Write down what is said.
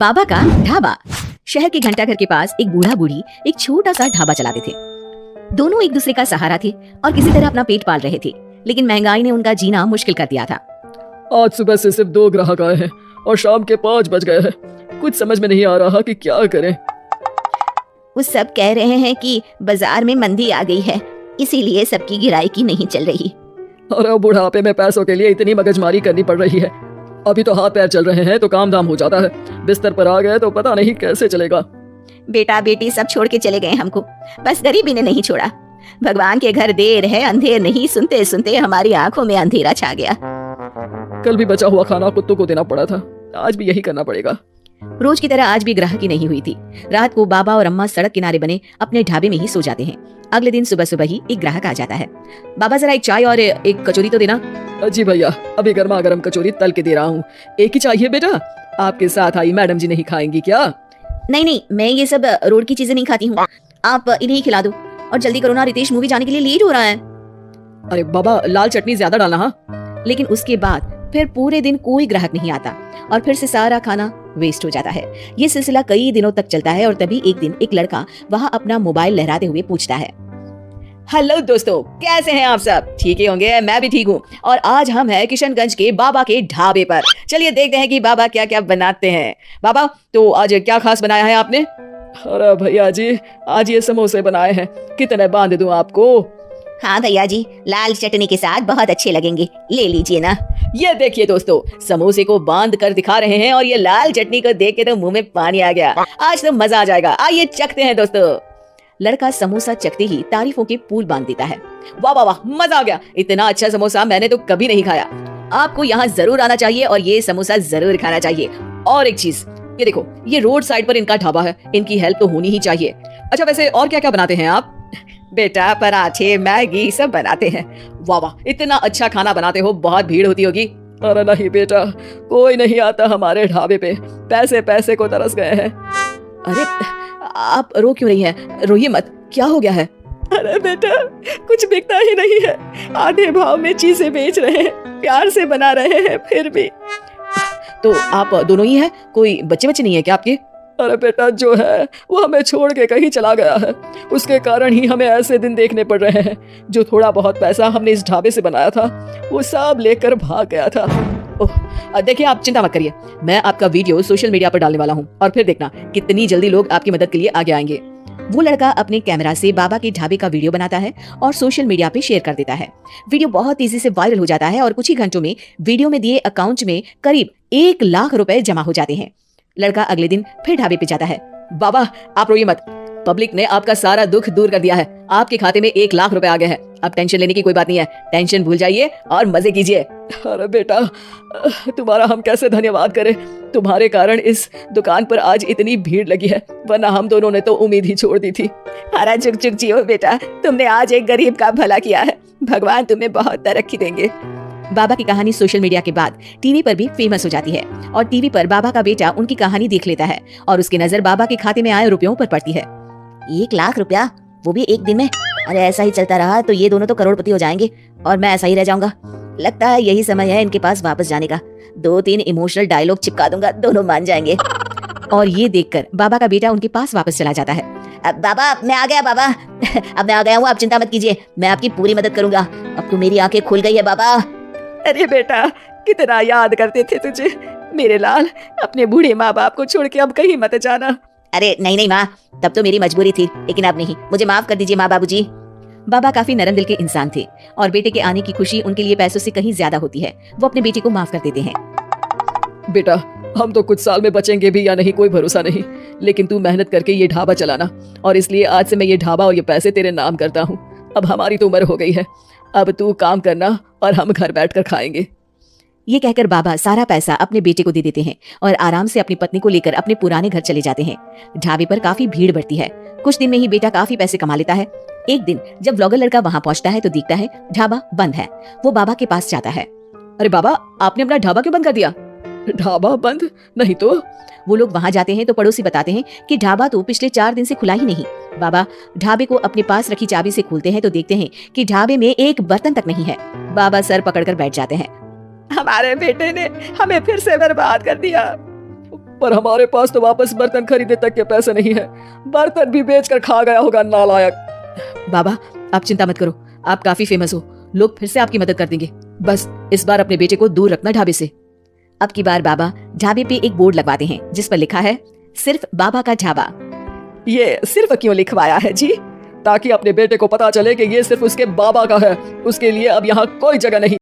बाबा का ढाबा। शहर के घंटाघर के पास एक बूढ़ा बूढ़ी एक छोटा सा ढाबा चलाते थे। दोनों एक दूसरे का सहारा थे और किसी तरह अपना पेट पाल रहे थे, लेकिन महंगाई ने उनका जीना मुश्किल कर दिया था। आज सुबह से सिर्फ 2 ग्राहक आए हैं और शाम के 5 बज गए हैं। कुछ समझ में नहीं आ रहा कि क्या करें। वो सब कह रहे हैं कि बाजार में मंदी आ गई है, इसीलिए सबकी गिराई नहीं चल रही। और अब बुढ़ापे में पैसों के लिए इतनी मगजमारी करनी पड़ रही है। अभी तो हाथ पैर चल रहे हैं तो काम धाम हो जाता है, बिस्तर पर आ गए तो पता नहीं कैसे चलेगा। बेटा बेटी सब छोड़ के चले गए हमको, बस गरीबी ने नहीं छोड़ा। भगवान के घर देर है अंधेर नहीं, सुनते सुनते हमारी आंखों में अंधेरा छा गया। कल भी बचा हुआ खाना कुत्तों को देना पड़ा था, आज भी यही करना पड़ेगा। रोज की तरह आज भी ग्राहकी नहीं हुई थी। रात को बाबा और अम्मा सड़क किनारे बने अपने ढाबे में ही सो जाते हैं। अगले दिन सुबह सुबह ही एक ग्राहक आ जाता है। बाबा जरा एक चाय और एक कचौरी तो देना। जी भैया, अभी गर्मा गर्म कचौरी तल के दे रहा हूँ। एक ही चाहिए बेटा? आपके साथ आई मैडम जी नहीं खाएंगी क्या? नहीं, मैं ये सब रोड की चीजें नहीं खाती हूँ, आप इन्हें ही खिला दो। और जल्दी करो ना, रितेश मूवी जाने के लिए लेट हो रहा है। अरे बाबा, लाल चटनी ज्यादा डालना। हाँ, लेकिन उसके बाद फिर पूरे दिन कोई ग्राहक नहीं आता और फिर से सारा खाना वेस्ट हो जाता है। ये सिलसिला कई दिनों तक चलता है और तभी एक दिन एक लड़का वहाँ अपना मोबाइल लहराते हुए पूछता है, हेलो दोस्तों, कैसे हैं आप सब? ठीक ही होंगे, मैं भी ठीक हूँ। और आज हम हैं किशनगंज के बाबा के ढाबे पर। चलिए देखते हैं कि बाबा क्या क्या बनाते हैं। बाबा, तो आज क्या खास बनाया है आपने? अरे भैया जी, आज ये समोसे बनाए हैं, कितने बांध दूं आपको? हाँ भैया जी, लाल चटनी के साथ बहुत अच्छे लगेंगे, ले लीजिए ना। ये देखिए दोस्तों, समोसे को बांध कर दिखा रहे हैं और ये लाल चटनी को देख के तो मुंह में पानी आ गया। आज तो मजा आ जाएगा, आइए चखते हैं दोस्तों। लड़का समोसा चखते ही तारीफों के पुल बांध देता है। वाह वाह वाह, मजा आ गया, इतना अच्छा समोसा मैंने तो कभी नहीं खाया। आपको यहाँ जरूर आना चाहिए और ये समोसा जरूर खाना चाहिए। और एक चीज, ये देखो, ये रोड साइड पर इनका ढाबा है, इनकी हेल्प तो होनी ही चाहिए। अच्छा, वैसे और क्या क्या बनाते हैं आप? बेटा पराठे मैगी सब बनाते हैं। वाह वाह, इतना अच्छा खाना बनाते हो, बहुत भीड़ होती होगी। अरे नहीं बेटा, कोई नहीं आता हमारे ढाबे पे, पैसे पैसे को तरस गए हैं। अरे आप रो क्यों रही हैं? रोइए मत, क्या हो गया है? अरे बेटा, कुछ बिकता ही नहीं है, आधे भाव में चीजें बेच रहे हैं, प्यार से बना रहे हैं फिर भी। तो आप दोनों ही हैं, कोई बच्चे बच्चे नहीं है क्या आपके? अरे बेटा, जो है वो हमें छोड़ के कहीं चला गया है, उसके कारण ही हमें ऐसे दिन देखने पड़ रहे हैं। जो थोड़ा बहुत पैसा हमने इस ढाबे से बनाया था वो सब लेकर भाग गया था। ओह, देखिए आप चिंता मत करिए, मैं आपका वीडियो सोशल मीडिया पर डालने वाला हूँ और फिर देखना कितनी जल्दी लोग आपकी मदद के लिए आगे आएंगे। वो लड़का अपने कैमरा से बाबा के ढाबे का वीडियो बनाता है और सोशल मीडिया पे शेयर कर देता है। वीडियो बहुत तेजी से वायरल हो जाता है और कुछ ही घंटों में वीडियो में दिए अकाउंट में करीब 1 लाख रुपए जमा हो जाते हैं। लड़का अगले दिन फिर ढाबे पे जाता है। बाबा आप रोइए मत, पब्लिक ने आपका सारा दुख दूर कर दिया है, आपके खाते में 1 लाख रुपए आ गए हैं। अब टेंशन लेने की कोई बात नहीं है, टेंशन भूल जाइए और मजे कीजिए। अरे बेटा, तुम्हारा हम कैसे धन्यवाद करें, तुम्हारे कारण इस दुकान पर आज इतनी भीड़ लगी है, वरना हम दोनों ने तो उम्मीद ही छोड़ दी थी। अरे चुक चुक जियो बेटा, तुमने आज एक गरीब का भला किया है, भगवान तुम्हें बहुत तरक्की देंगे। बाबा की कहानी सोशल मीडिया के बाद टीवी पर भी फेमस हो जाती है और टीवी पर बाबा का बेटा उनकी कहानी देख लेता है और उसकी नजर बाबा के खाते में आए रुपयों पर पड़ती है। 1 लाख रुपया, वो भी एक दिन में? अरे ऐसा ही चलता रहा तो ये दोनों तो करोड़पति हो जाएंगे और मैं ऐसा ही रह जाऊंगा। लगता है यही समय है इनके पास वापस जाने का। 2-3 इमोशनल डायलॉग चिपका दूंगा, दोनों मान जाएंगे। और ये देखकर बाबा का बेटा उनके पास वापस चला जाता है। अब बाबा मैं आ गया बाबा अब मैं आ गया हूँ, आप चिंता मत कीजिए, मैं आपकी पूरी मदद करूंगा। अब तो मेरी आंखें खुल गई है बाबा। अरे बेटा, कितना याद करते थे तुझे मेरे लाल, अपने बूढ़े माँ बाप को छोड़ के अब कहीं मत जाना। अरे नहीं माँ, तब तो मेरी मजबूरी थी, लेकिन अब नहीं, मुझे माफ कर दीजिए माँ बाबूजी। बाबा काफी नरम दिल के इंसान थे और बेटे के आने की खुशी उनके लिए पैसों से कहीं ज्यादा होती है। वो अपने बेटे को माफ कर देते हैं। बेटा, हम तो कुछ साल में बचेंगे भी या नहीं कोई भरोसा नहीं, लेकिन तू मेहनत करके ये ढाबा चलाना, और इसलिए आज से मैं ये ढाबा और ये पैसे तेरे नाम करता हूँ। अब हमारी तो उम्र हो गई है, अब तू काम करना और हम घर बैठकर खाएंगे। ये कहकर बाबा सारा पैसा अपने बेटे को दे देते हैं और आराम से अपनी पत्नी को लेकर अपने पुराने घर चले जाते हैं। ढाबे पर काफी भीड़ बढ़ती है। कुछ दिन में ही बेटा काफी पैसे कमा लेता है। एक दिन जब व्लॉगर लड़का वहाँ पहुँचता है तो दिखता है ढाबा बंद है। वो बाबा के पास जाता है। अरे बाबा, आपने अपना ढाबा क्यों बंद कर दिया? ढाबा बंद नहीं तो? वो लोग वहाँ जाते हैं तो पड़ोसी बताते हैं कि ढाबा तो पिछले 4 दिन से खुला ही नहीं। बाबा ढाबे को अपने पास रखी चाबी से खोलते हैं तो देखते हैं कि ढाबे में एक बर्तन तक नहीं है। बाबा सर पकड़कर बैठ जाते हैं। हमारे बेटे ने हमें फिर से बर्बाद कर दिया। पर हमारे पास तो वापस बर्तन खरीदने तक के पैसे नहीं है। बर्तन भी बेचकर खा गया होगा नालायक। बाबा आप चिंता मत करो, आप काफी फेमस हो, लोग फिर से आपकी मदद कर देंगे। बस इस बार अपने बेटे को दूर रखना ढाबे से। अब की बार बाबा ढाबे पे एक बोर्ड लगवाते हैं जिस पर लिखा है सिर्फ बाबा का ढाबा। ये सिर्फ क्यों लिखवाया है जी? ताकि अपने बेटे को पता चले कि ये सिर्फ उसके बाबा का है, उसके लिए अब यहाँ कोई जगह नहीं।